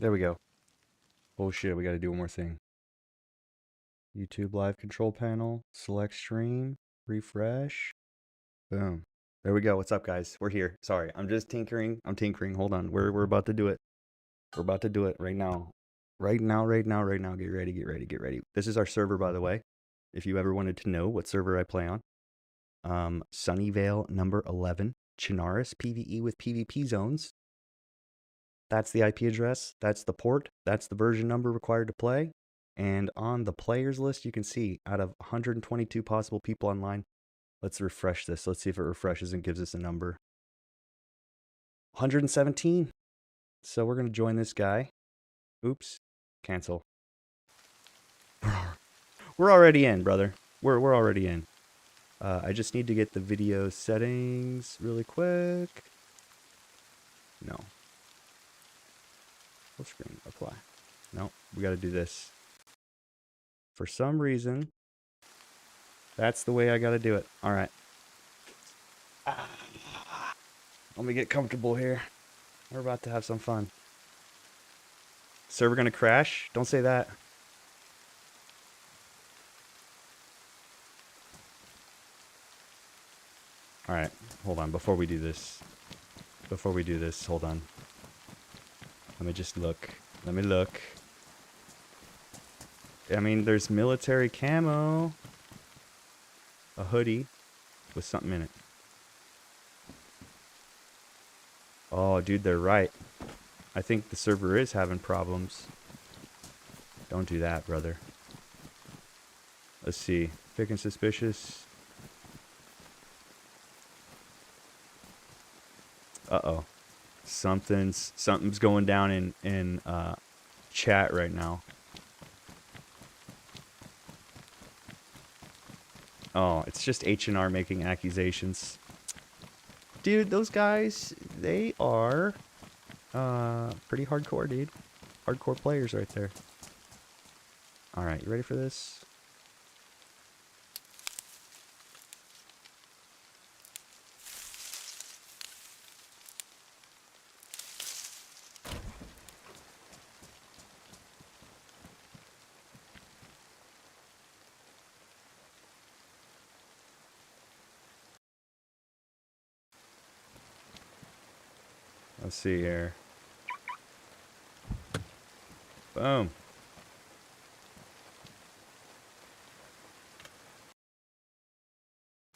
There we go. Oh shit, we gotta do one more thing. YouTube live control panel, select stream, refresh. Boom. There we go. What's up, guys? We're here. Sorry, I'm just tinkering. I'm tinkering. Hold on. We're about to do it. We're about to do it right now. Right now, right now, right now. Get ready, get ready, get ready. This is our server, by the way. If you ever wanted to know what server I play on. Sunnyvale number 11. Chernarus PvE with PvP zones. That's the IP address. That's the port. That's the version number required to play. And on the players list, you can see out of 122 possible people online. Let's refresh this. Let's see if it refreshes and gives us a number. 117. So we're going to join this guy. Oops. Cancel. We're already in, brother. We're already in. I just need to get the video settings really quick. No. Full screen. Apply. No, we got to do this. For some reason, that's the way I got to do it. All right. Let me get comfortable here. We're about to have some fun. Server gonna crash? Don't say that. All right, hold on. Before we do this, hold on. Let me just look. Let me look. I mean, there's military camo. A hoodie with something in it. Oh, dude, they're right. I think the server is having problems. Don't do that, brother. Let's see. Picking suspicious. Uh-oh. Something's going down in chat right now. Oh, it's just H&R making accusations. Dude, those guys, they are pretty hardcore, dude. Hardcore players right there. All right, you ready for this? Let's see here. Boom.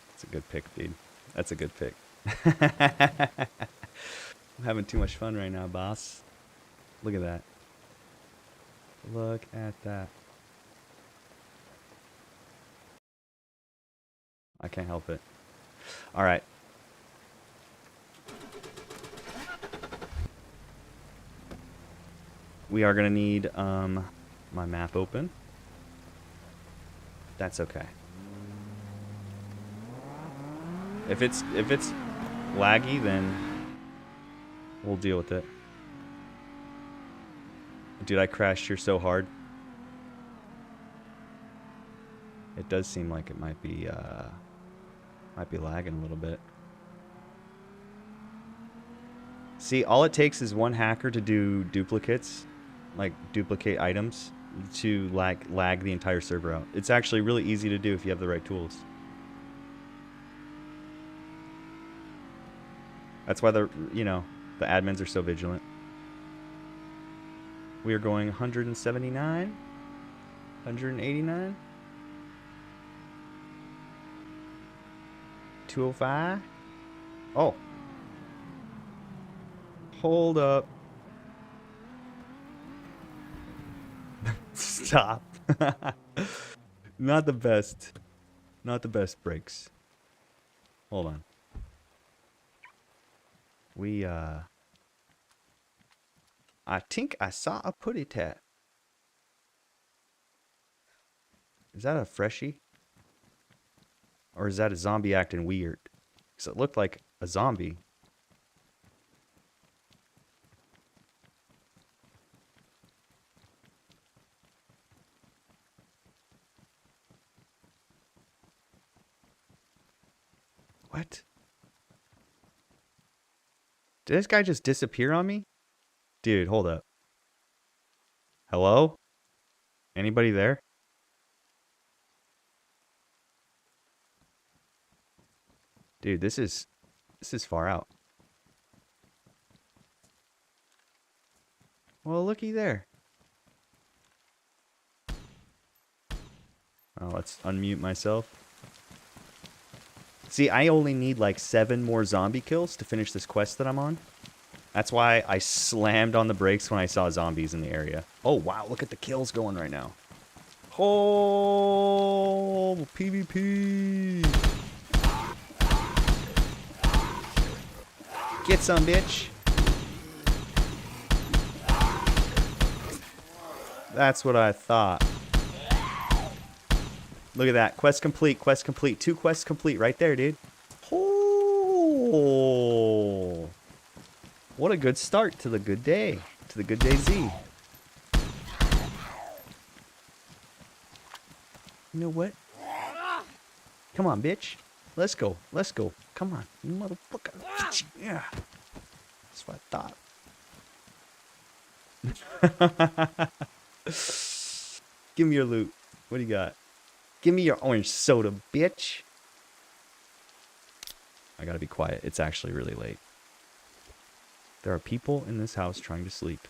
That's a good pick, dude. That's a good pick. I'm having too much fun right now, boss. Look at that. Look at that. I can't help it. All right. We are gonna need my map open. That's okay. If it's laggy, then we'll deal with it. Dude, I crashed here so hard. It does seem like it might be lagging a little bit. See, all it takes is one hacker to do duplicates, like duplicate items, to lag the entire server out. It's actually really easy to do if you have the right tools. That's why the admins are so vigilant. We are going 179, 189, 205. Oh. Hold up. Stop. Not the best. Not the best brakes. Hold on. I think I saw a putty tat. Is that a freshie? Or is that a zombie acting weird? Because it looked like a zombie. What? Did this guy just disappear on me? Dude, hold up. Hello? Anybody there? Dude, this is far out. Well, looky there. Oh, let's unmute myself. See, I only need like 7 more zombie kills to finish this quest that I'm on. That's why I slammed on the brakes when I saw zombies in the area. Oh, wow, look at the kills going right now. Oh, PvP. Get some, bitch. That's what I thought. Look at that. Quest complete, quest complete. 2 quests complete right there, dude. Oh. What a good start to the good day. To the good DayZ. You know what? Come on, bitch. Let's go. Let's go. Come on, you motherfucker. Yeah. That's what I thought. Give me your loot. What do you got? Give me your orange soda, bitch. I gotta be quiet. It's actually really late. There are people in this house trying to sleep.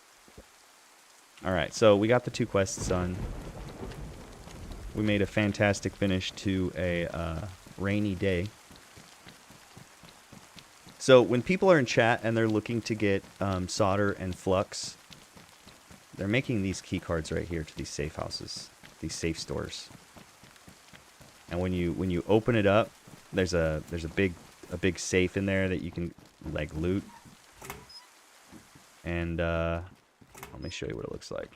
Alright, so we got the 2 quests done. We made a fantastic finish to a rainy day. So when people are in chat and they're looking to get solder and flux, they're making these key cards right here to these safe houses, these safe stores. And when you open it up, there's a big safe in there that you can like loot. And let me show you what it looks like.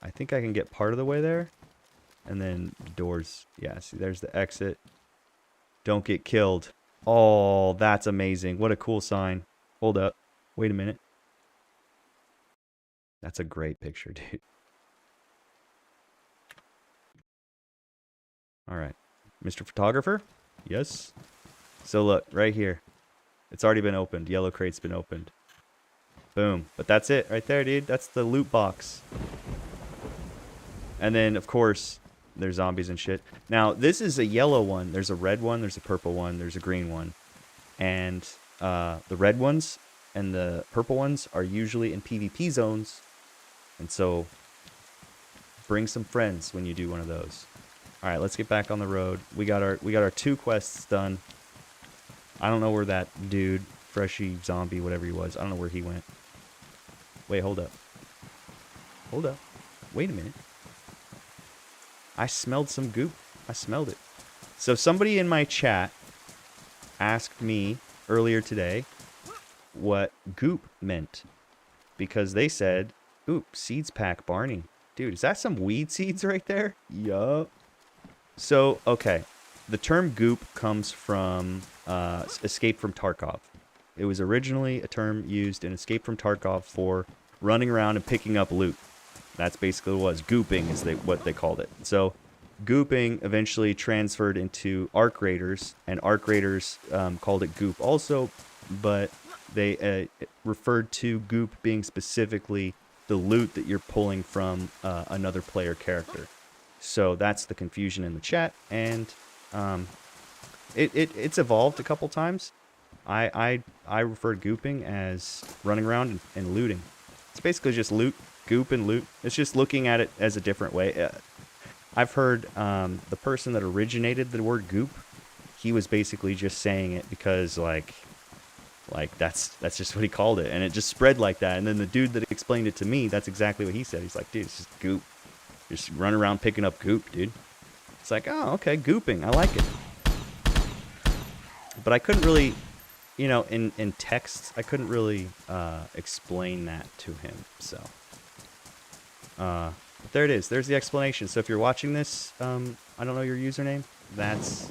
I think I can get part of the way there. And then the doors. Yeah, see, there's the exit. Don't get killed. Oh, that's amazing. What a cool sign. Hold up. Wait a minute. That's a great picture, dude. All right. Mr. Photographer? Yes. So look, right here. It's already been opened. Yellow crate's been opened. Boom. But that's it right there, dude. That's the loot box. And then, of course, there's zombies and shit. Now, this is a yellow one. There's a red one. There's a purple one. There's a green one. And the red ones and the purple ones are usually in PvP zones. And so, bring some friends when you do one of those. All right, let's get back on the road. We got our 2 quests done. I don't know where that dude, Freshy Zombie, whatever he was, I don't know where he went. Wait, hold up. Hold up. Wait a minute. I smelled some goop. I smelled it. So somebody in my chat asked me earlier today what goop meant. Because they said, oop, seeds pack Barney. Dude, is that some weed seeds right there? Yup. So, okay. The term goop comes from Escape from Tarkov. It was originally a term used in Escape from Tarkov for running around and picking up loot. That's basically what it was. Gooping is what they called it. So, gooping eventually transferred into Arc Raiders, and Arc Raiders called it goop also, but they referred to goop being specifically the loot that you're pulling from another player character. So that's the confusion in the chat, and it's evolved a couple times. I refer to gooping as running around and looting. It's basically just loot, goop, and loot. It's just looking at it as a different way. I've heard the person that originated the word goop, he was basically just saying it because like that's just what he called it, and it just spread like that. And then the dude that explained it to me, that's exactly what he said. He's like, dude, it's just goop. Just run around picking up goop, dude. It's like, oh, okay, gooping. I like it. But I couldn't really, you know, in text, I couldn't really explain that to him. So, but there it is. There's the explanation. So if you're watching this, I don't know your username. That's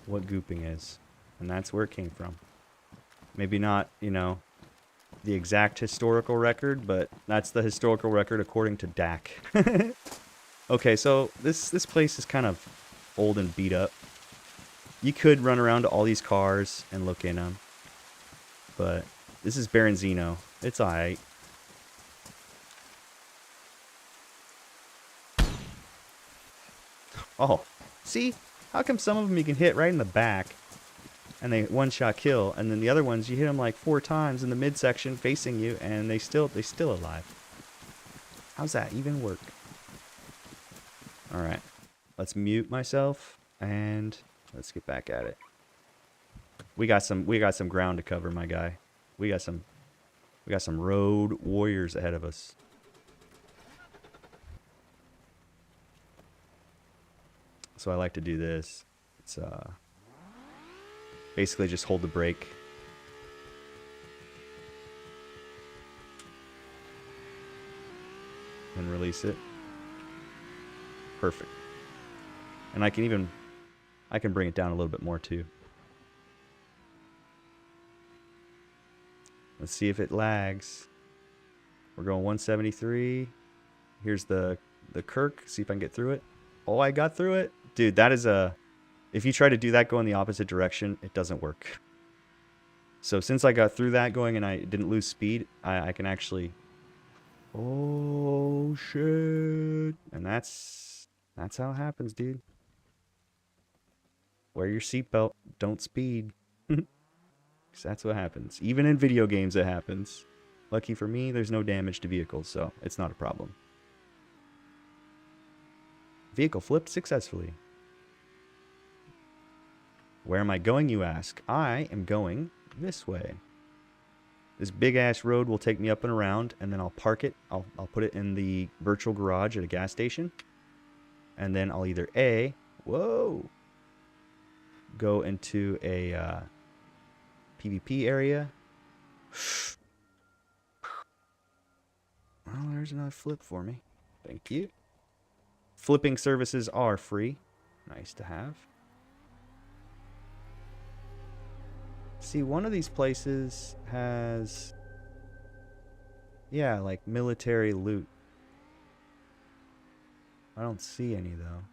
what gooping is. And that's where it came from. Maybe not, you know, the exact historical record, but that's the historical record according to Dak. Okay, so this place is kind of old and beat up. You could run around to all these cars and look in them, but This is Baronzino. It's alright. Oh, see? How come some of them you can hit right in the back and they one-shot kill, and then the other ones you hit them like 4 times in the midsection facing you and they still alive? How's that even work? All right. Let's mute myself and let's get back at it. We got some ground to cover, my guy. We got some road warriors ahead of us. So I like to do this. It's basically just hold the brake. And release it. Perfect. And I can bring it down a little bit more too. Let's see if it lags. We're going 173. Here's the Kirk. See if I can get through it. Oh, I got through it. Dude, that is a... If you try to do that going the opposite direction, it doesn't work. So since I got through that going and I didn't lose speed, I can actually... Oh, shit. And that's how it happens, dude. Wear your seatbelt. Don't speed. Because that's what happens. Even in video games, it happens. Lucky for me, there's no damage to vehicles, so it's not a problem. Vehicle flipped successfully. Where am I going, you ask? I am going this way. This big-ass road will take me up and around, and then I'll park it. I'll put it in the virtual garage at a gas station. And then I'll either A, whoa, go into a PvP area. Well, there's another flip for me. Thank you. Flipping services are free. Nice to have. See, one of these places has... Yeah, like military loot. I don't see any, though.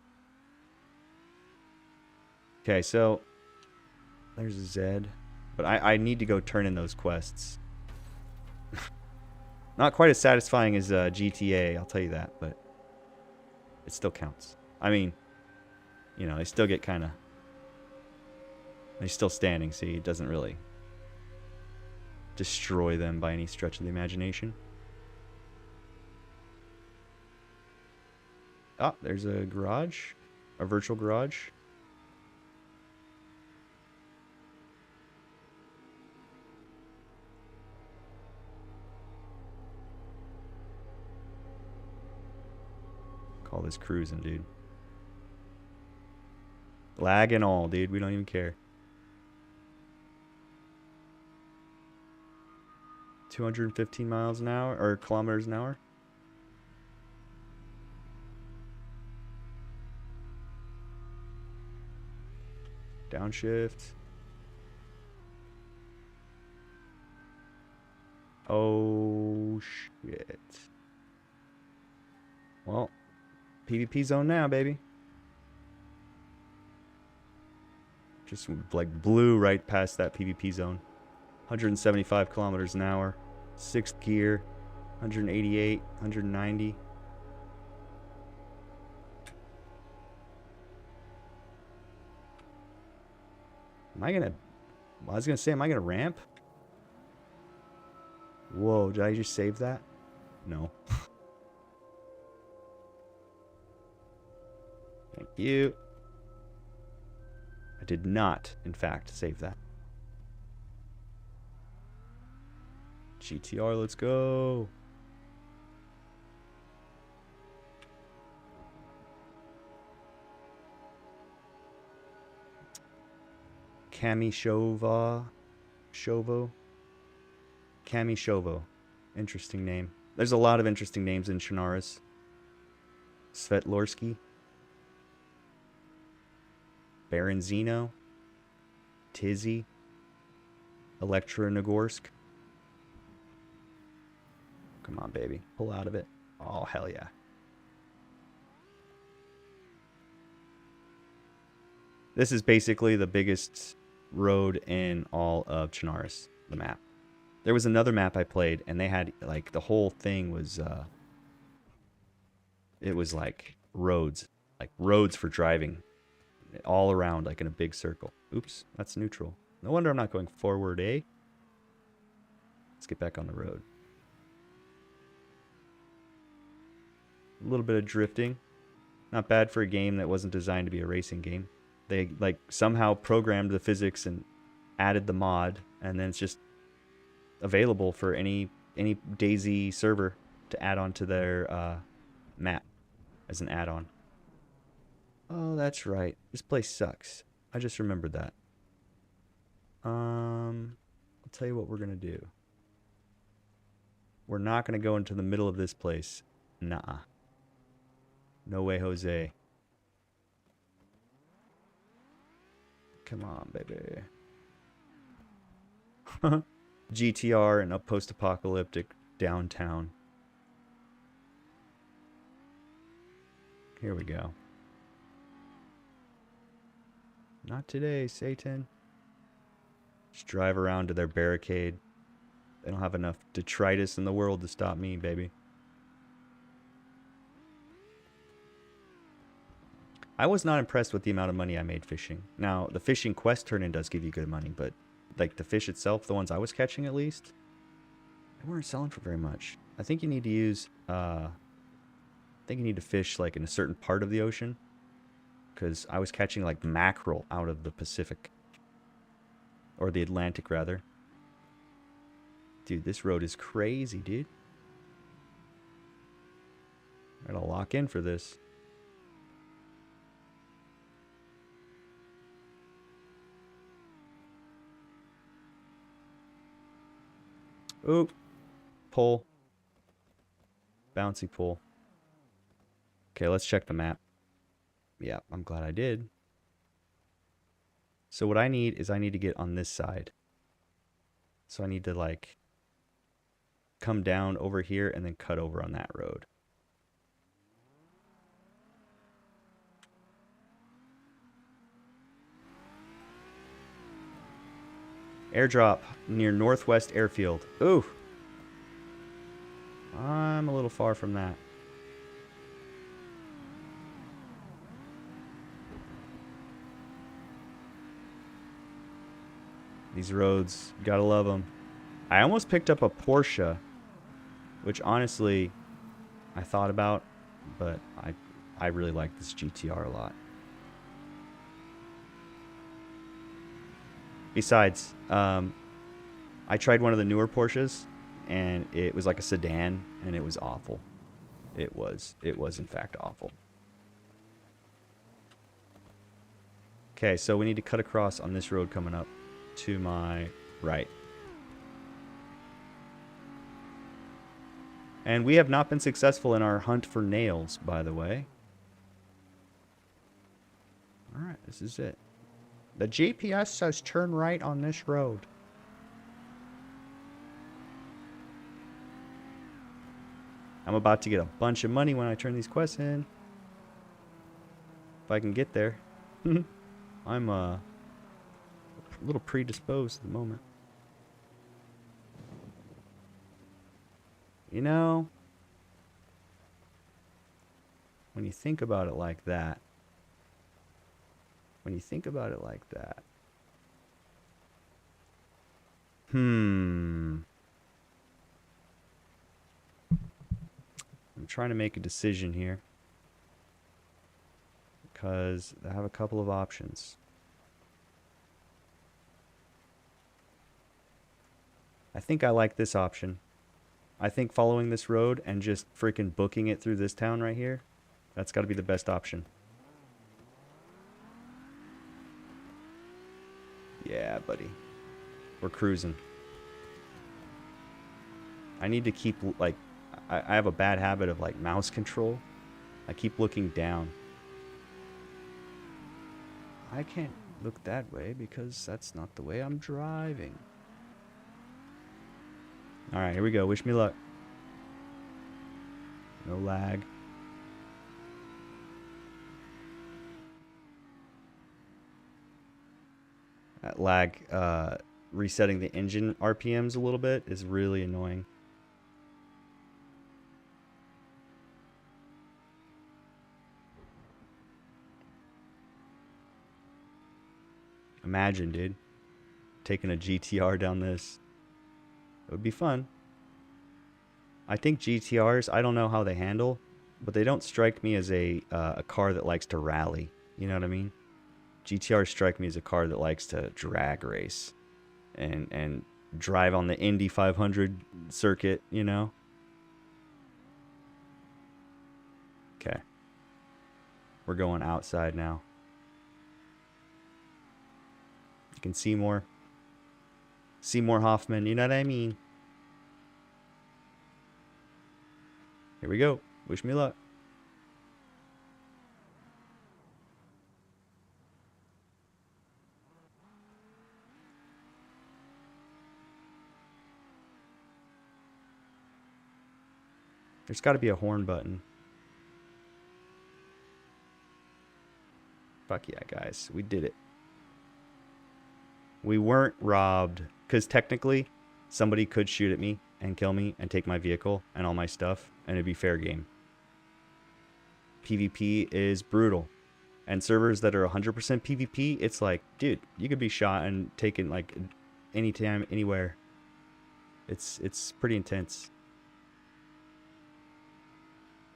Okay, so... There's a Z. But I need to go turn in those quests. Not quite as satisfying as GTA, I'll tell you that, but... It still counts. I mean, you know, they still get kind of... They're still standing, see? It doesn't really destroy them by any stretch of the imagination. Oh, there's a garage. A virtual garage. Call this cruising, dude. Lag and all, dude. We don't even care. 215 miles an hour, or kilometers an hour. Downshift. Oh, shit. Well, PvP zone now, baby. Just like blew right past that PvP zone. 175 kilometers an hour. 6th gear. 188. 190. Am I gonna... I was gonna say, am I gonna ramp? Whoa, did I just save that? No. Thank you. I did not, in fact, save that. GTR, let's go. Shovo. Cami Shovo. Interesting name. There's a lot of interesting names in Chernarus. Svetlorski. Baronzino. Tizzy. Elektronogorsk. Come on, baby. Pull out of it. Oh, hell yeah. This is basically the biggest road in all of Chernarus, the map. There was another map I played, and they had, like, the whole thing was, it was like roads for driving all around, like in a big circle. Oops, that's neutral. No wonder I'm not going forward, eh? Let's get back on the road. A little bit of drifting. Not bad for a game that wasn't designed to be a racing game. They, like, somehow programmed the physics and added the mod, and then it's just available for any DayZ server to add on to their map as an add-on. Oh, that's right. This place sucks. I just remembered that. I'll tell you what we're gonna do. We're not gonna go into the middle of this place. Nah. No way, Jose. Come on, baby. GTR and a post-apocalyptic downtown. Here we go. Not today, Satan. Just drive around to their barricade. They don't have enough detritus in the world to stop me, baby. I was not impressed with the amount of money I made fishing. Now, the fishing quest turn-in does give you good money, but like the fish itself, the ones I was catching at least, they weren't selling for very much. I think you need to use, I think you need to fish like in a certain part of the ocean, because I was catching like mackerel out of the Pacific, or the Atlantic rather. Dude, this road is crazy, dude. I gotta lock in for this. Oop. Pull. Bouncy pull. Okay, let's check the map. Yeah, I'm glad I did. So what I need is I need to get on this side. So I need to like come down over here and then cut over on that road. Airdrop near Northwest Airfield. Ooh. I'm a little far from that. These roads, gotta love them. I almost picked up a Porsche, which honestly I thought about, but I really like this GTR a lot. Besides, I tried one of the newer Porsches, and it was like a sedan, and it was awful. It was in fact awful. Okay, so we need to cut across on this road coming up to my right. And we have not been successful in our hunt for nails, by the way. Alright, this is it. The GPS says turn right on this road. I'm about to get a bunch of money when I turn these quests in. If I can get there. I'm a little predisposed at the moment. You know, when you think about it like that, I'm trying to make a decision here because I have a couple of options. I think I like this option. I think following this road and just freaking booking it through this town right here, that's got to be the best option. Yeah, buddy. We're cruising. I need to keep, like, I have a bad habit of, like, mouse control. I keep looking down. I can't look that way because that's not the way I'm driving. Alright, here we go. Wish me luck. No lag. That lag resetting the engine RPMs a little bit is really annoying. Imagine, dude, taking a GTR down this. It would be fun. I think GTRs, I don't know how they handle, but they don't strike me as a car that likes to rally. You know what I mean? GTRs strike me as a car that likes to drag race and drive on the Indy 500 circuit, you know? Okay. We're going outside now. You can see more. Seymour Hoffman, you know what I mean? Here we go. Wish me luck. There's got to be a horn button. Fuck yeah, guys. We did it. We weren't robbed. Because technically, somebody could shoot at me and kill me and take my vehicle and all my stuff, and it'd be fair game. PvP is brutal. And servers that are 100% PvP, it's like, dude, you could be shot and taken like anytime, anywhere. It's pretty intense.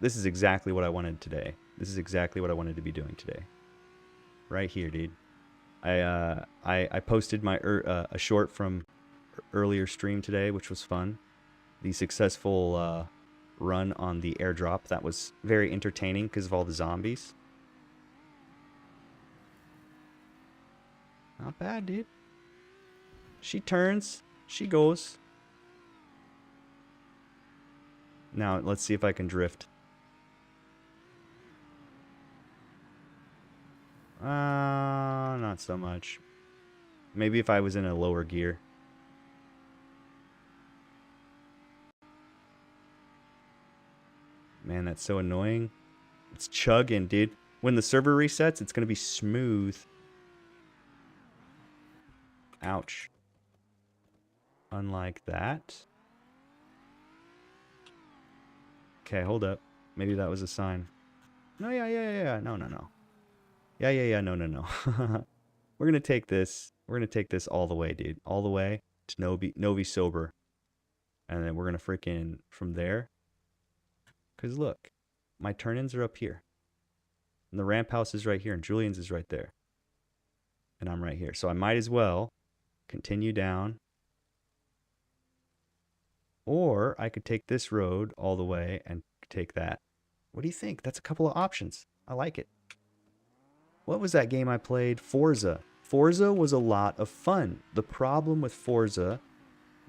This is exactly what I wanted today. This is exactly what I wanted to be doing today. Right here, dude. I posted my a short from earlier stream today, which was fun. The successful run on the airdrop. That was very entertaining because of all the zombies. Not bad, dude. She turns. She goes. Now, let's see if I can drift. Not so much. Maybe if I was in a lower gear. Man, that's so annoying. It's chugging, dude. When the server resets, it's going to be smooth. Ouch. Unlike that. Okay, hold up. Maybe that was a sign. No, yeah. No. Yeah, no. We're going to take this. We're going to take this all the way, dude. All the way to Novi Sober. And then we're going to freaking from there. Because look, my turn-ins are up here. And the ramp house is right here. And Julian's is right there. And I'm right here. So I might as well continue down. Or I could take this road all the way and take that. What do you think? That's a couple of options. I like it. What was that game I played? Forza. Forza was a lot of fun. The problem with Forza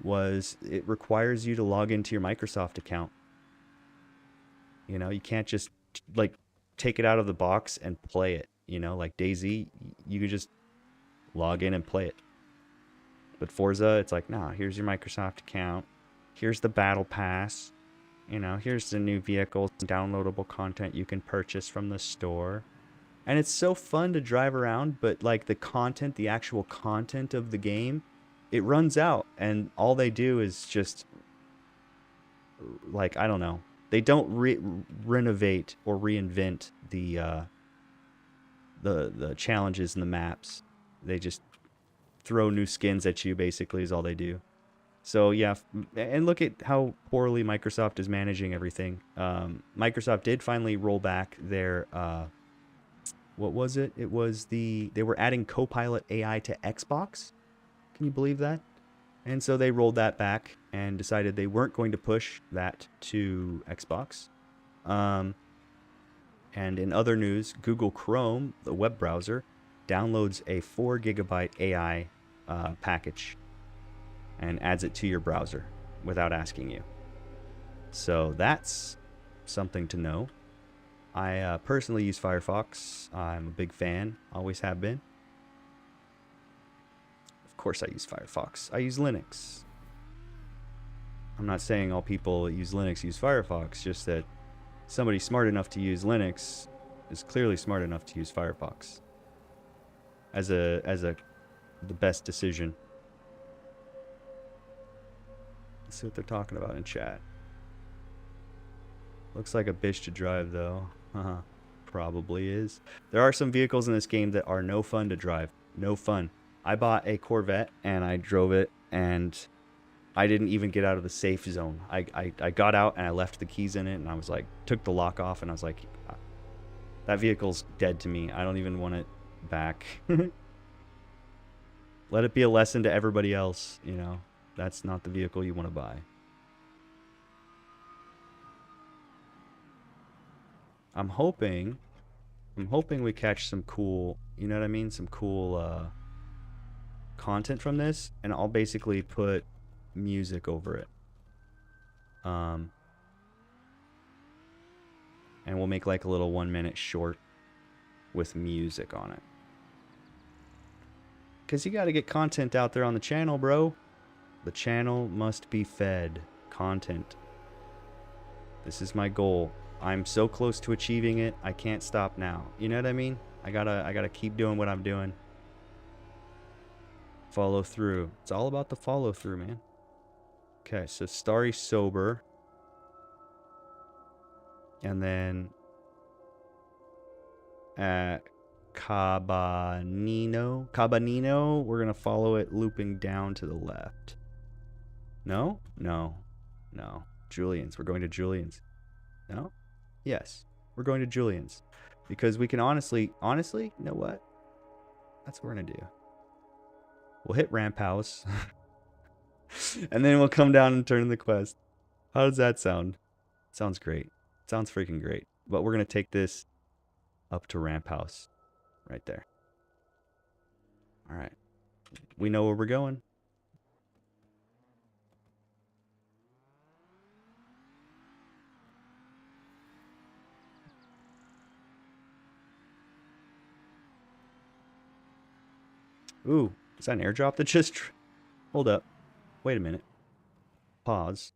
was it requires you to log into your Microsoft account. You know, you can't just like take it out of the box and play it. You know, like DayZ, you could just log in and play it. But Forza, it's like, nah, here's your Microsoft account. Here's the battle pass. You know, here's the new vehicles, downloadable content you can purchase from the store. And it's so fun to drive around, but like the content, the actual content of the game, it runs out. And all they do is just, like, I don't know. They don't renovate or reinvent the challenges and the maps. They just throw new skins at you, basically, is all they do. So yeah, and look at how poorly Microsoft is managing everything. Microsoft did finally roll back their, what was it? It was they were adding Copilot AI to Xbox. Can you believe that? And so they rolled that back and decided they weren't going to push that to Xbox. And in other news, Google Chrome, the web browser, downloads a 4 GB AI package and adds it to your browser without asking you. So that's something to know. I personally use Firefox. I'm a big fan, always have been. Of course I use Firefox. I use Linux. I'm not saying all people that use Linux use Firefox, just that somebody smart enough to use Linux is clearly smart enough to use Firefox as the best decision. Let's see what they're talking about in chat. Looks like a bitch to drive, though. Probably is. There are some vehicles in this game that are no fun to drive. No fun. I bought a Corvette, and I drove it, and I didn't even get out of the safe zone. I got out, and I left the keys in it, and I was like, took the lock off, and I was like, that vehicle's dead to me. I don't even want it back. Let it be a lesson to everybody else, you know. That's not the vehicle you want to buy. I'm hoping we catch some cool, you know what I mean? Some cool content from this, and I'll basically put music over it. And we'll make like a little 1-minute short with music on it. Because you got to get content out there on the channel, bro. The channel must be fed content. This is my goal. I'm so close to achieving it. I can't stop now. You know what I mean? I gotta keep doing what I'm doing. Follow through. It's all about the follow through, man. Okay, so Starry Sober. And then at Cabanino, we're gonna follow it looping down to the left. No? No. No. Julian's. We're going to Julian's. No? Yes. We're going to Julian's. Because we can honestly, you know what? That's what we're going to do. We'll hit Ramp House. And then we'll come down and turn in the quest. How does that sound? Sounds great. Sounds freaking great. But we're going to take this up to Ramp House. Right there. All right. We know where we're going. Ooh, is that an airdrop that just... Hold up. Wait a minute. Pause.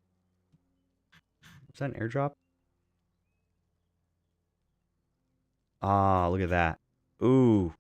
Is that an airdrop? Ah, look at that. Ooh.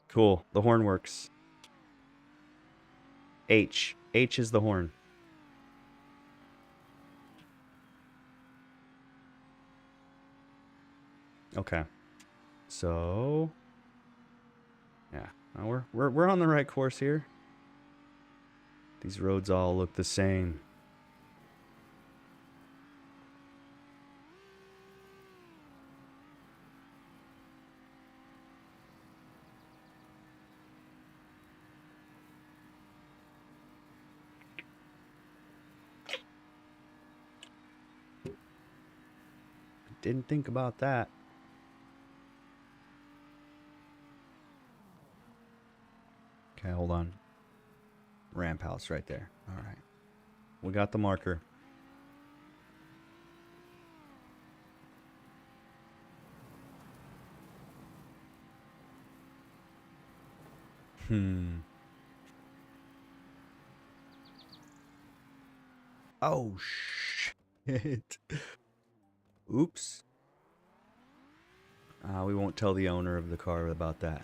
Cool. The horn works. H. H is the horn. Okay. So... Yeah. We're on the right course here. These roads all look the same. Didn't think about that. Okay, hold on. Ramp house right there. All right. We got the marker. Oh, shit. Oops. We won't tell the owner of the car about that.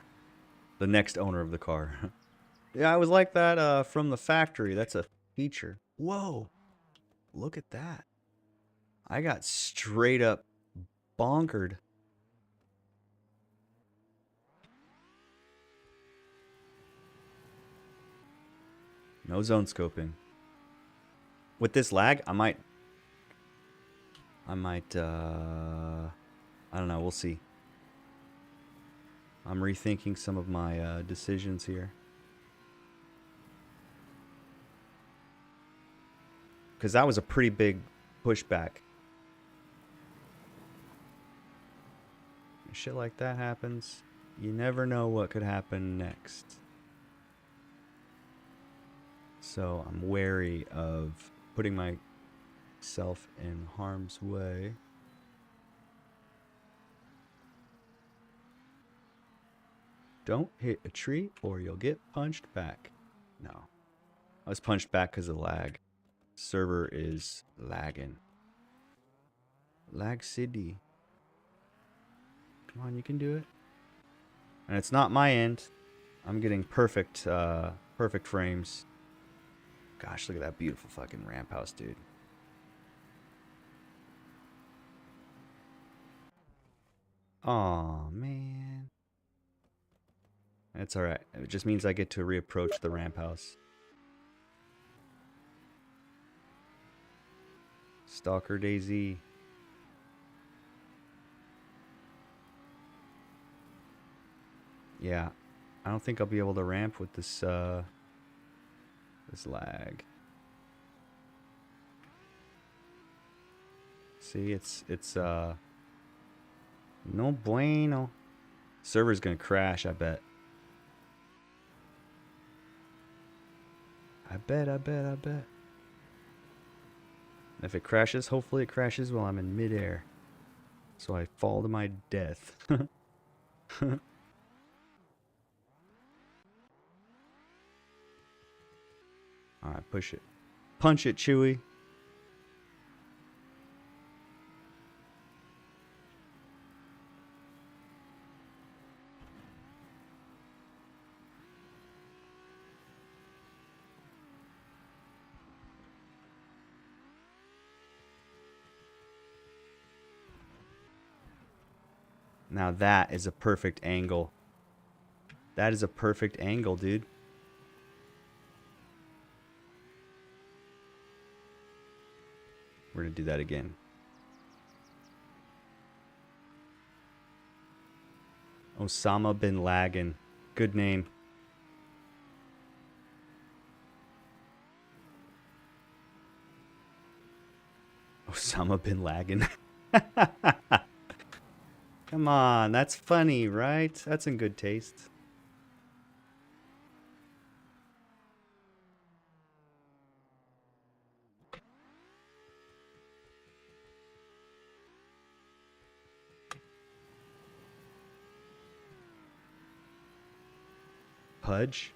The next owner of the car. Yeah, I was like that from the factory. That's a feature. Whoa. Look at that. I got straight up bonkered. No zone scoping. With this lag, I might, I don't know, we'll see. I'm rethinking some of my decisions here. because that was a pretty big pushback. Shit like that happens. You never know what could happen next. So I'm wary of putting myself in harm's way. Don't hit a tree or you'll get punched back. No. I was punched back because of lag. Server is lagging. Lag City. Come on, you can do it. And it's not my end. I'm getting perfect perfect frames. Gosh, look at that beautiful fucking ramp house, dude. Aw, man. It's alright. It just means I get to reapproach the ramp house. Stalker DayZ. Yeah. I don't think I'll be able to ramp with this this lag. See, it's no bueno. Server's gonna crash, I bet. I bet. If it crashes, hopefully it crashes while I'm in midair. So I fall to my death. Alright, push it. Punch it, Chewie. Now that is a perfect angle. That is a perfect angle, dude. We're gonna do that again. Osama bin Laden. Good name. Osama bin Laden. Come on, that's funny, right? That's in good taste. Pudge?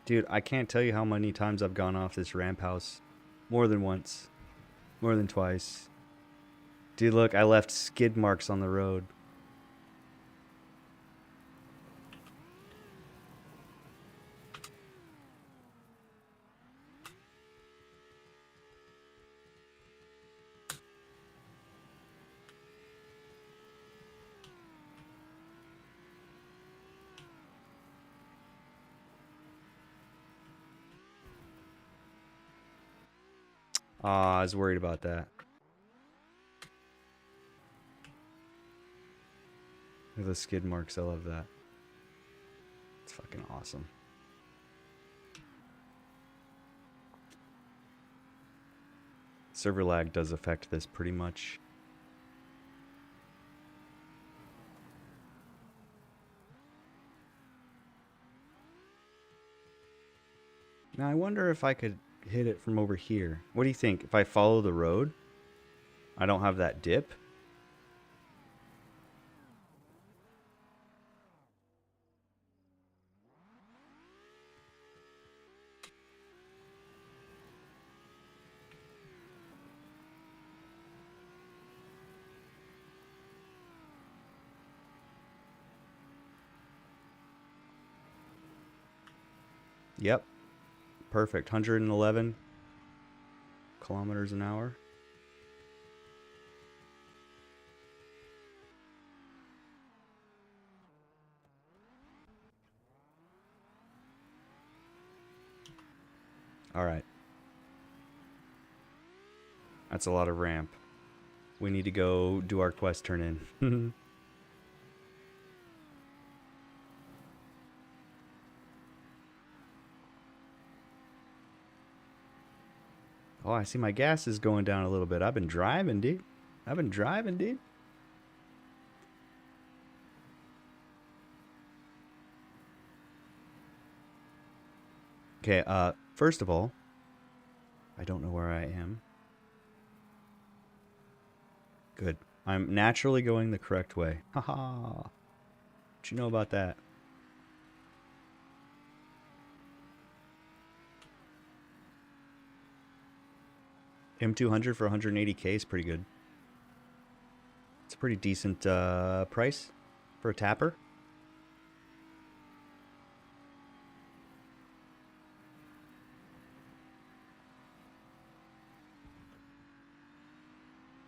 Dude, I can't tell you how many times I've gone off this ramp house. More than once. More than twice. Dude, look, I left skid marks on the road. I was worried about that. Look at the skid marks, I love that. It's fucking awesome. Server lag does affect this pretty much. Now I wonder if I could hit it from over here. What do you think? If I follow the road, I don't have that dip? Yep. Perfect. 111 kilometers an hour. Alright. That's a lot of ramp. We need to go do our quest turn in. Oh, I see my gas is going down a little bit. I've been driving, dude. Okay, first of all, I don't know where I am. Good. I'm naturally going the correct way. Haha. What you know about that? M200 for 180k is pretty good. It's a pretty decent price for a tapper.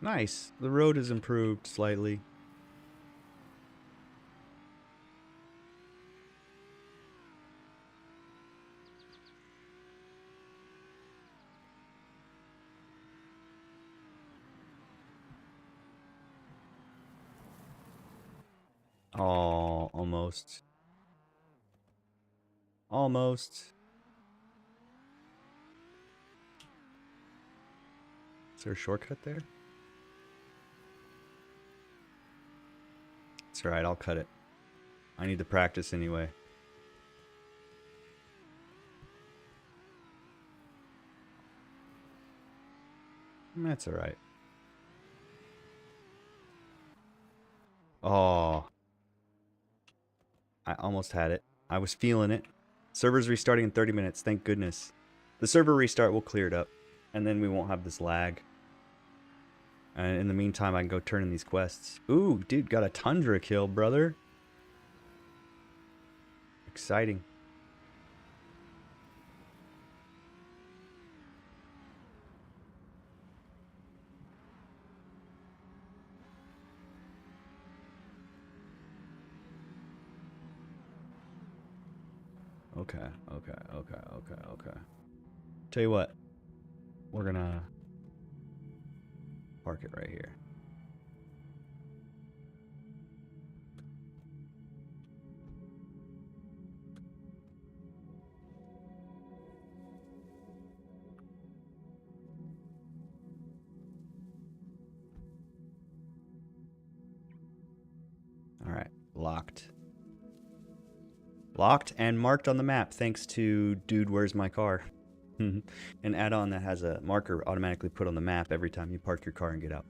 Nice. The road has improved slightly. Oh, almost. Almost. Is there a shortcut there? It's alright, I'll cut it. I need to practice anyway. That's alright. Oh. I almost had it. I was feeling it. Server's restarting in 30 minutes, thank goodness. The server restart will clear it up, and then we won't have this lag. And in the meantime, I can go turn in these quests. Ooh, dude, got a Tundra kill, brother. Exciting. Okay. Tell you what, we're gonna park it right here. All right, locked. Locked and marked on the map thanks to Dude Where's My Car. An add-on that has a marker automatically put on the map every time you park your car and get out.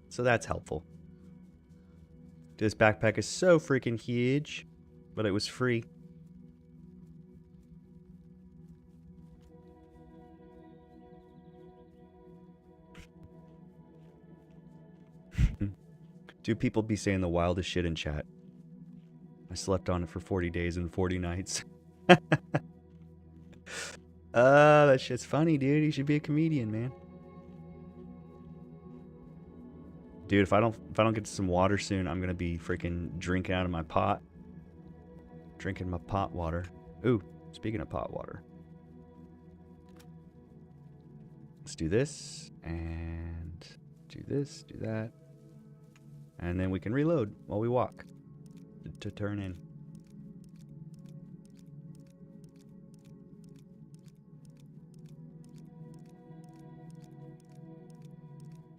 So that's helpful. This backpack is so freaking huge, but it was free. Dude, people be saying the wildest shit in chat. I slept on it for 40 days and 40 nights. That shit's funny, dude. You should be a comedian, man. Dude, if I don't get some water soon, I'm gonna be freaking drinking out of my pot. Drinking my pot water. Ooh, speaking of pot water. Let's do this, and do this, do that. And then we can reload while we walk to turn in.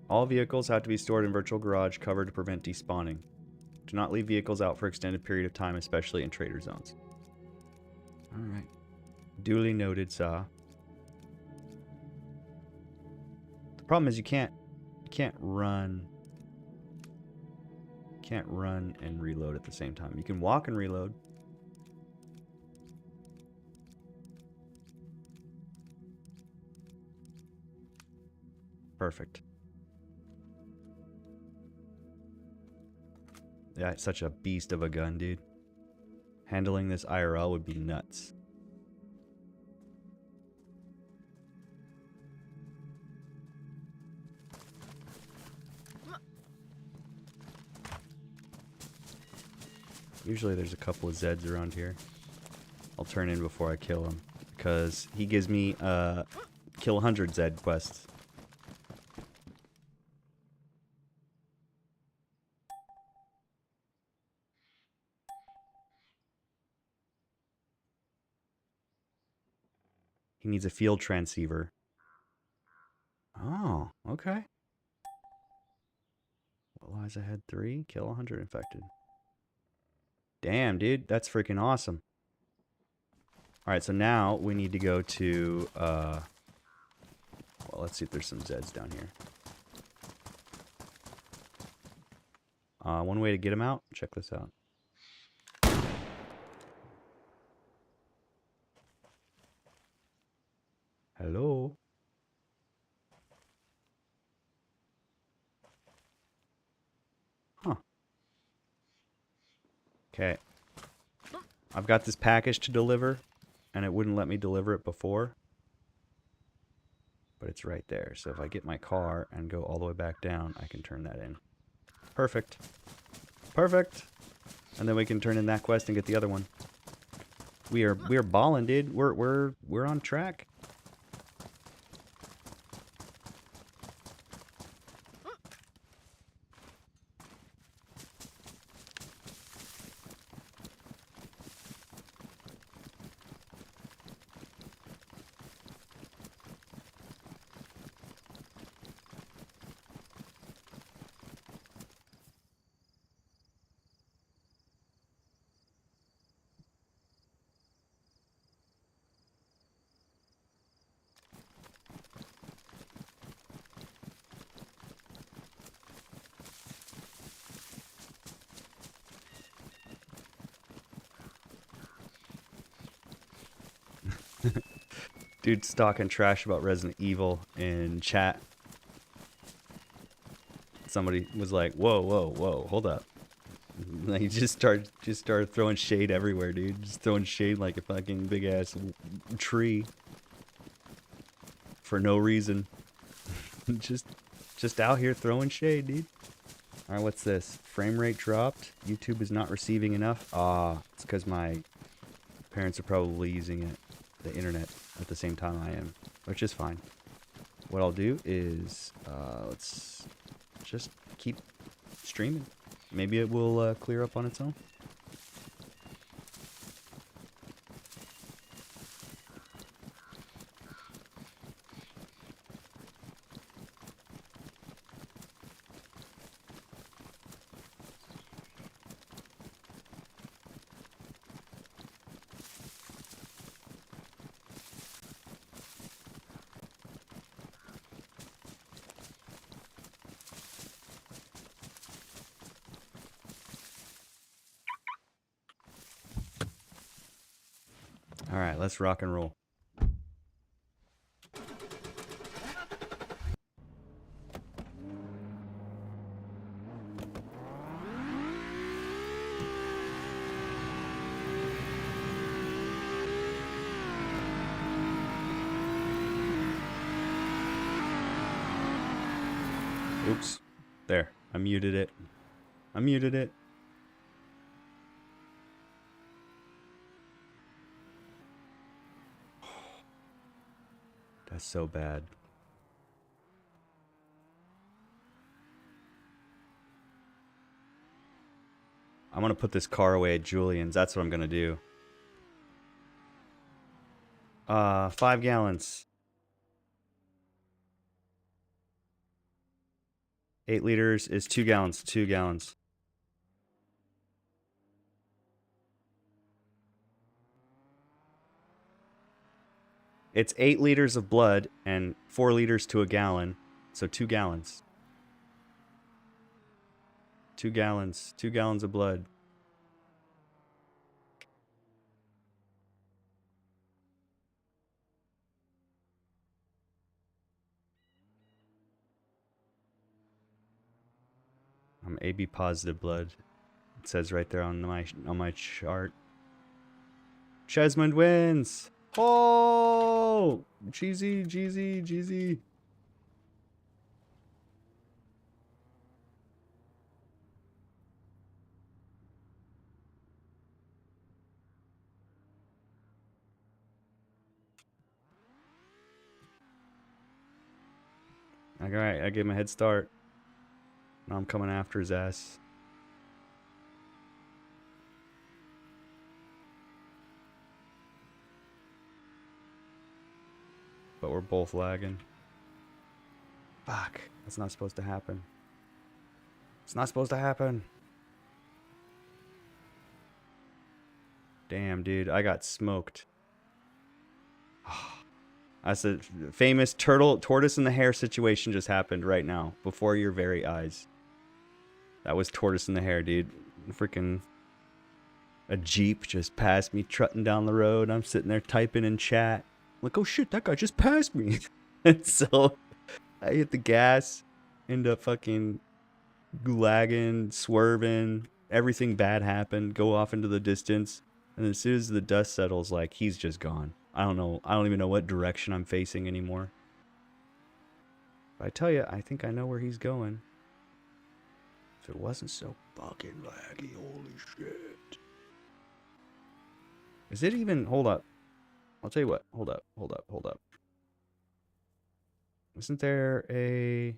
All vehicles have to be stored in virtual garage cover to prevent despawning. Do not leave vehicles out for extended period of time, especially in trader zones. Alright. Duly noted, Saw. The problem is you can't run. Can't run and reload at the same time. You can walk and reload. Perfect. Yeah, it's such a beast of a gun, dude. Handling this IRL would be nuts. Usually there's a couple of Zeds around here. I'll turn in before I kill them. because he gives me kill 100 Zed quests. He needs a field transceiver. Oh, okay. What lies ahead? 3, kill 100 infected. Damn, dude, that's freaking awesome. Alright, so now we need to go to, well, let's see if there's some Zeds down here. One way to get them out, check this out. Hello? Huh. Okay. I've got this package to deliver, and it wouldn't let me deliver it before. But it's right there, so if I get my car and go all the way back down, I can turn that in. Perfect. Perfect! And then we can turn in that quest and get the other one. We are balling, dude. We're on track. Dude talking trash about Resident Evil in chat. Somebody was like, "Whoa, whoa, whoa, hold up!" Like, he just started throwing shade everywhere, dude. Just throwing shade like a fucking big ass tree for no reason. just out here throwing shade, dude. All right, what's this? Frame rate dropped. YouTube is not receiving enough. Ah, it's because my parents are probably using the internet at the same time I am, which is fine. What I'll do is, let's just keep streaming. Maybe it will clear up on its own. All right, let's rock and roll. Oops. There. I muted it. I muted it. That's so bad. I'm gonna put this car away at Julian's. That's what I'm gonna do. 5 gallons. 8 liters is 2 gallons. 2 gallons. It's 8 liters of blood and 4 liters to a gallon. So 2 gallons. 2 gallons. 2 gallons of blood. I'm AB positive blood. It says right there on my chart. Chesmond wins. Oh, Jeezy, Jeezy, Jeezy. Alright, I gave him a head start. Now I'm coming after his ass. But we're both lagging. Fuck. That's not supposed to happen. It's not supposed to happen. Damn, dude. I got smoked. That's a famous tortoise in the hare situation just happened right now. Before your very eyes. That was tortoise in the hare, dude. Freaking a Jeep just passed me trotting down the road. I'm sitting there typing in chat. I'm like, oh shit, that guy just passed me. And so I hit the gas, end up fucking lagging, swerving. Everything bad happened. Go off into the distance. And as soon as the dust settles, like, he's just gone. I don't know. I don't even know what direction I'm facing anymore. But I tell you, I think I know where he's going. If it wasn't so fucking laggy, holy shit. Is it even... Hold up. I'll tell you what. Hold up. Isn't there a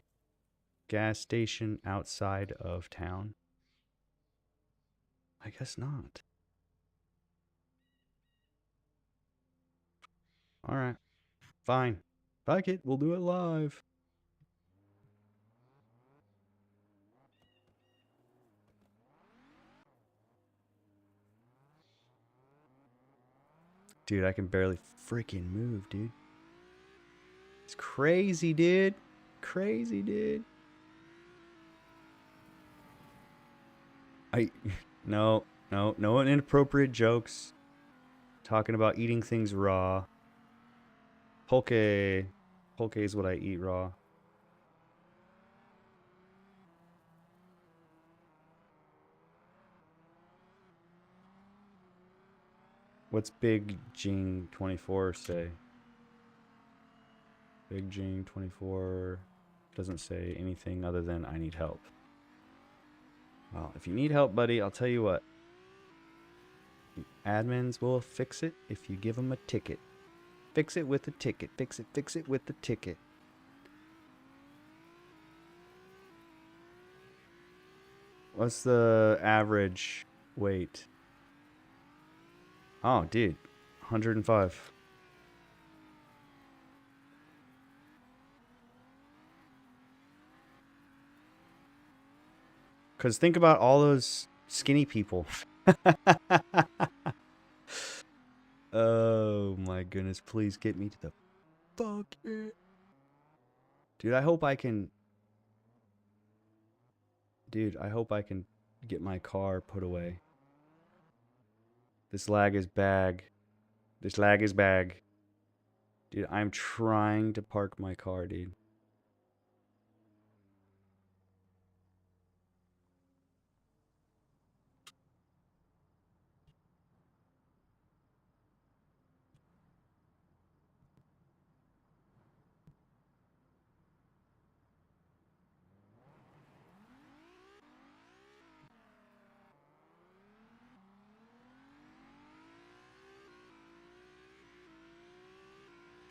gas station outside of town? I guess not. Alright. Fine. Fuck it. We'll do it live. Dude, I can barely freaking move, dude. It's crazy, dude. Crazy, dude. No inappropriate jokes. Talking about eating things raw. Poke is what I eat raw. What's Big Jing 24 say? Big Jing 24 doesn't say anything other than I need help. Well, if you need help, buddy, I'll tell you what. Admins will fix it if you give them a ticket. Fix it with a ticket. Fix it with the ticket. What's the average weight? Oh, dude. 105. Because think about all those skinny people. Oh my goodness. Please get me to the fuck it. Dude, I hope I can... Dude, I hope I can get my car put away. This lag is bag. This lag is bag. Dude, I'm trying to park my car, dude.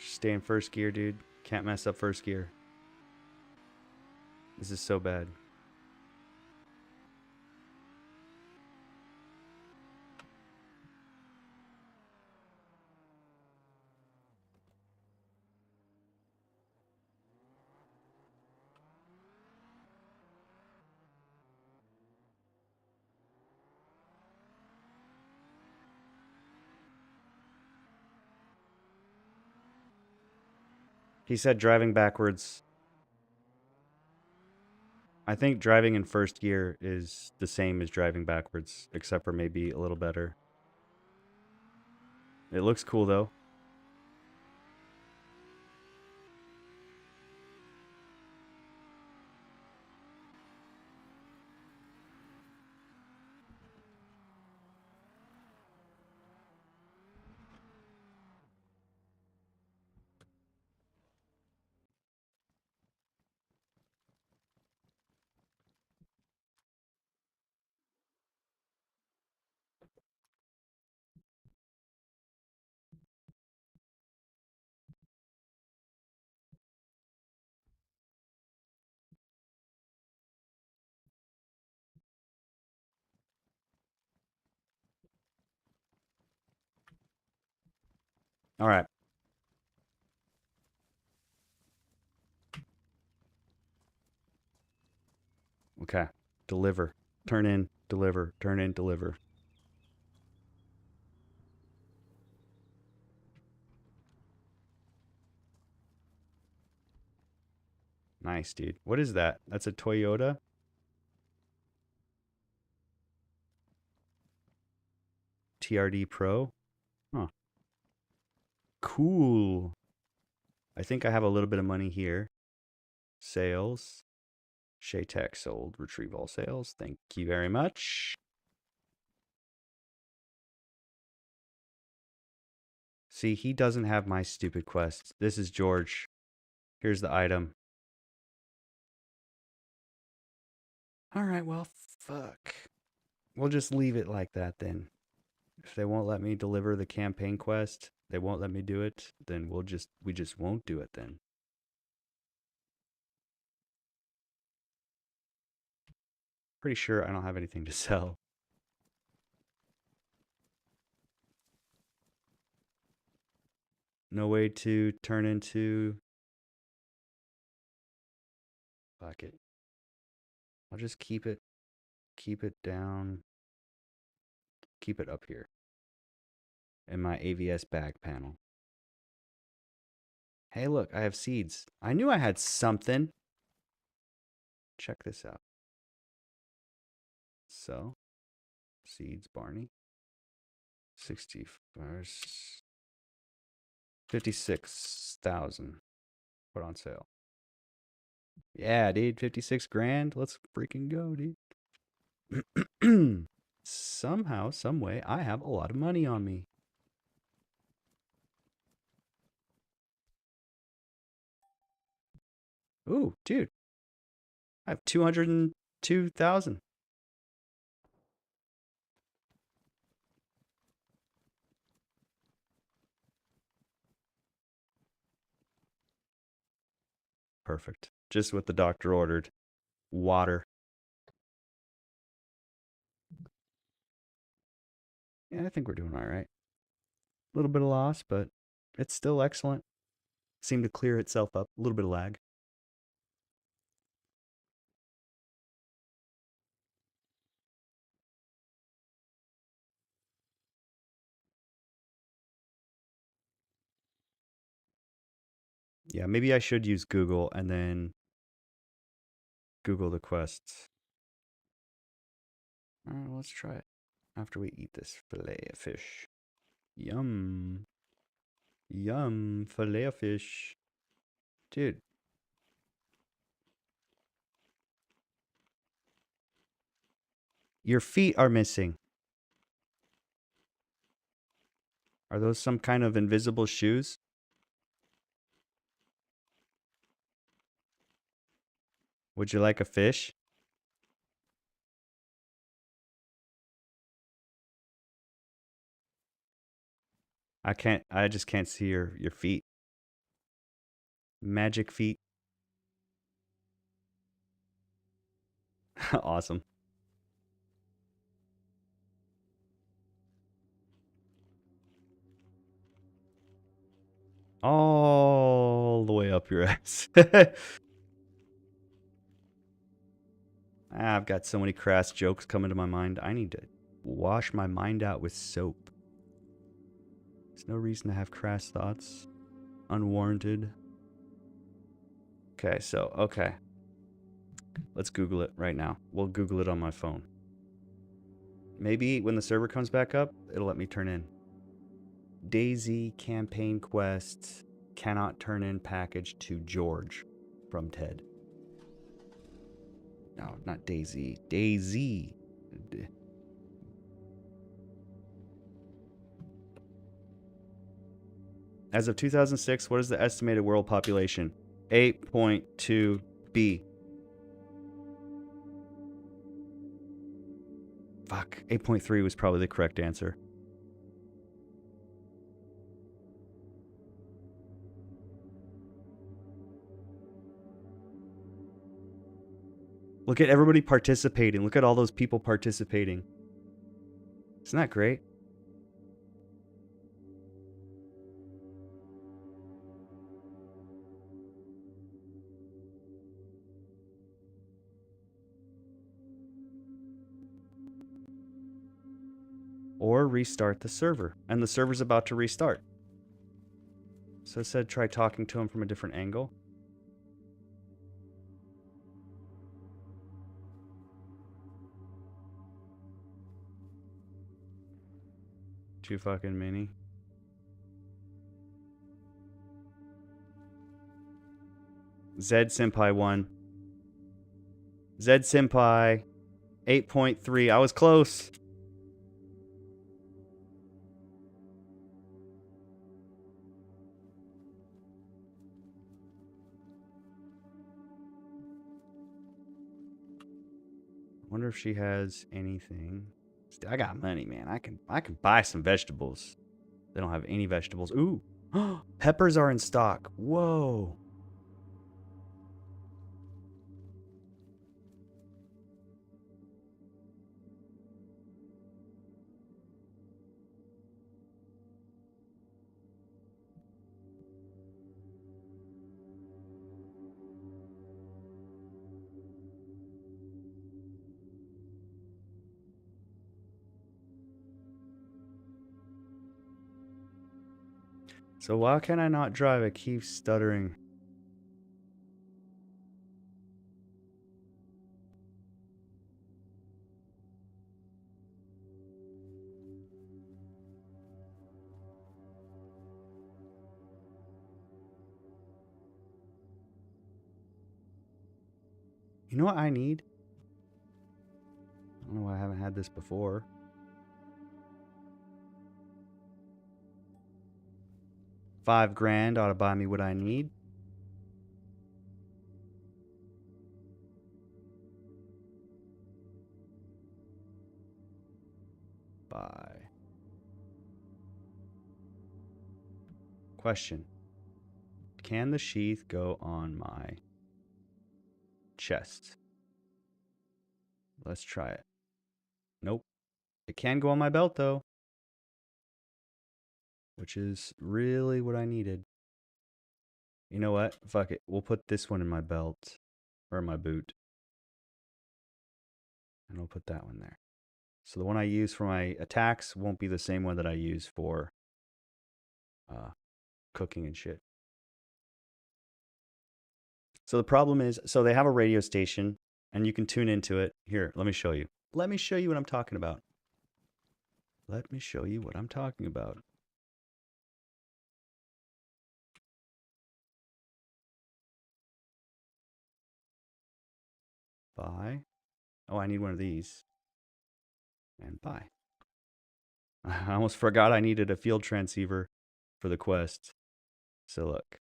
Stay in first gear, dude. Can't mess up first gear. This is so bad. He said driving backwards. I think driving in first gear is the same as driving backwards, except for maybe a little better. It looks cool, though. All right. Okay. Deliver. Turn in, deliver. Turn in, deliver. Nice, dude. What is that? That's a Toyota? TRD Pro? Huh. Cool. I think I have a little bit of money here. Sales. Shaytech sold. Retrieve all sales. Thank you very much. See, he doesn't have my stupid quest. This is George. Here's the item. All right, well, fuck. We'll just leave it like that then. If they won't let me deliver the campaign quest, they won't let me do it, then we just won't do it then. Pretty sure I don't have anything to sell. No way to turn into... Fuck it. I'll just keep it down. Keep it up here. In my AVS bag panel. Hey, look, I have seeds. I knew I had something. Check this out. So, seeds, Barney. 56,000. Put on sale. Yeah, dude, 56 grand. Let's freaking go, dude. Somehow, some way, I have a lot of money on me. Ooh, dude. I have 202,000. Perfect. Just what the doctor ordered. Water. Yeah, I think we're doing all right. A little bit of loss, but it's still excellent. Seemed to clear itself up. A little bit of lag. Yeah, maybe I should use Google and then Google the quests. All right, let's try it. After we eat this fillet of fish. Yum. Yum, fillet of fish. Dude. Your feet are missing. Are those some kind of invisible shoes? Would you like a fish? I just can't see your feet. Magic feet. Awesome. All the way up your ass. I've got so many crass jokes coming to my mind. I need to wash my mind out with soap. There's no reason to have crass thoughts. Unwarranted. Okay, okay. Let's Google it right now. We'll Google it on my phone. Maybe when the server comes back up, it'll let me turn in. DayZ campaign quest cannot turn in package to George from Ted. No, not DayZ. DayZ. As of 2006, what is the estimated world population? 8.2 B. Fuck, 8.3 was probably the correct answer. Look at everybody participating. Look at all those people participating. Isn't that great? or restart the server. And the server's about to restart. So it said try talking to him from a different angle. Too fucking many. Zed Senpai won. Zed Senpai 8.3. I was close. Wonder if she has anything. I got money, man. I can buy some vegetables. They don't have any vegetables. Ooh. Peppers are in stock. Whoa. So why can I not drive? I keep stuttering. You know what I need? I don't know why I haven't had this before. $5,000 ought to buy me what I need. Buy. Question. Can the sheath go on my chest? Let's try it. Nope. It can go on my belt though, which is really what I needed. You know what? Fuck it. We'll put this one in my belt or my boot. And we'll put that one there. So the one I use for my attacks won't be the same one that I use for cooking and shit. So the problem is, so they have a radio station and you can tune into it. Here, let me show you. Let me show you what I'm talking about. Let me show you what I'm talking about. Buy. Oh, I need one of these. And buy. I almost forgot I needed a field transceiver for the quest. So look.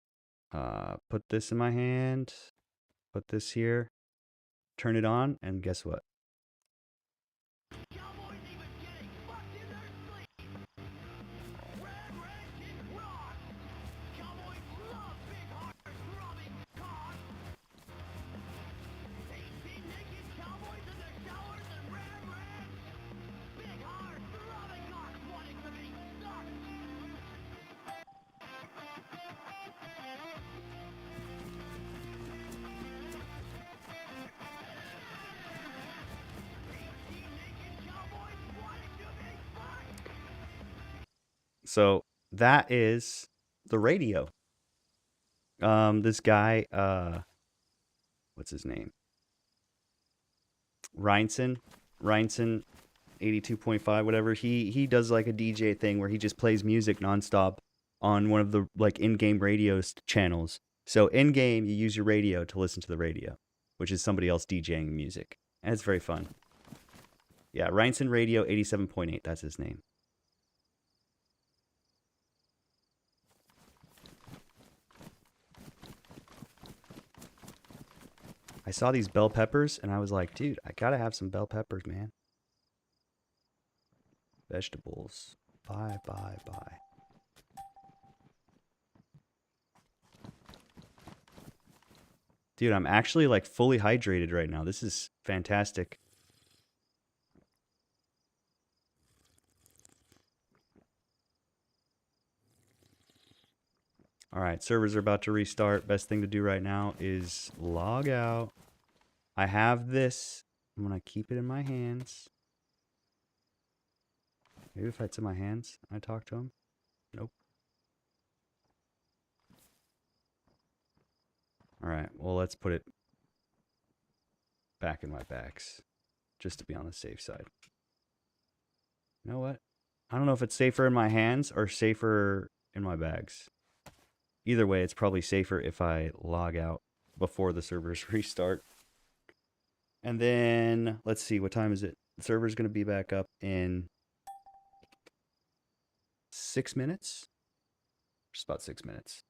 Put this in my hand. Put this here. Turn it on, and guess what? So that is the radio. This guy, what's his name? Reinson 82.5, whatever. He does like a DJ thing where he just plays music nonstop on one of the like in-game radio channels. So in-game, you use your radio to listen to the radio, which is somebody else DJing music, and it's very fun. Yeah, Reinson Radio 87.8. That's his name. I saw these bell peppers and I was like, dude, I gotta have some bell peppers, man. Vegetables. Buy. Dude, I'm actually like fully hydrated right now. This is fantastic. All right, servers are about to restart. Best thing to do right now is log out. I have this. I'm going to keep it in my hands. Maybe if it's in my hands, I talk to him. Nope. All right, well, let's put it back in my bags just to be on the safe side. You know what? I don't know if it's safer in my hands or safer in my bags. Either way, it's probably safer if I log out before the servers restart. And then, let's see, what time is it? The server's going to be back up in 6 minutes. Just about 6 minutes.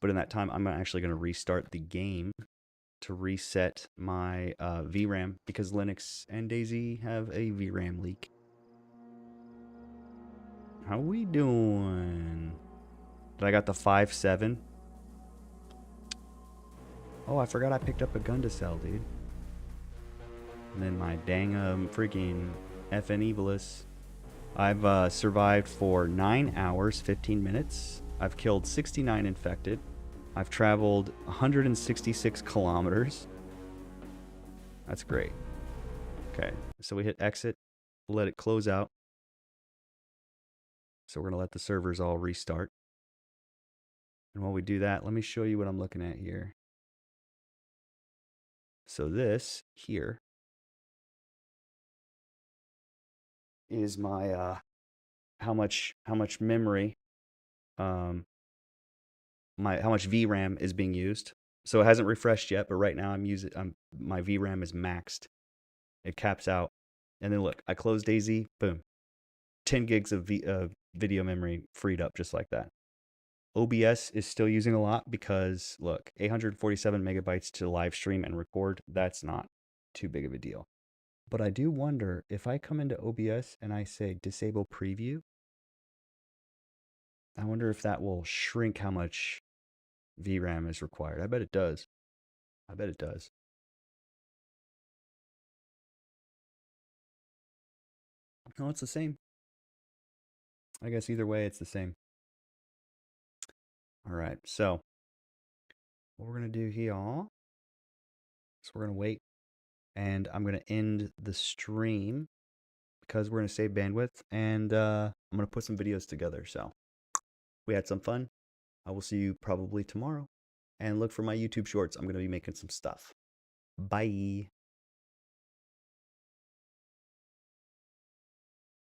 But in that time, I'm actually going to restart the game to reset my VRAM because Linux and DayZ have a VRAM leak. How we doing? Did I got the 5.7? Oh, I forgot I picked up a gun to sell, dude. And then my dang freaking FN Evilus. I've survived for 9 hours, 15 minutes. I've killed 69 infected. I've traveled 166 kilometers. That's great. Okay, so we hit exit, let it close out. So we're going to let the servers all restart. And while we do that, let me show you what I'm looking at here. So this here is my how much memory how much VRAM is being used. So it hasn't refreshed yet, but right now my VRAM is maxed. It caps out. And then look, I close DayZ, boom. 10 gigs of video memory freed up just like that. OBS is still using a lot because look, 847 megabytes to live stream and record, that's not too big of a deal. But I do wonder if I come into OBS and I say disable preview, I wonder if that will shrink how much VRAM is required. I bet it does. I bet it does. No, it's the same. I guess either way, it's the same. All right, so what we're going to do here is we're going to wait, and I'm going to end the stream because we're going to save bandwidth, and I'm going to put some videos together. So we had some fun. I will see you probably tomorrow. And look for my YouTube shorts. I'm going to be making some stuff. Bye.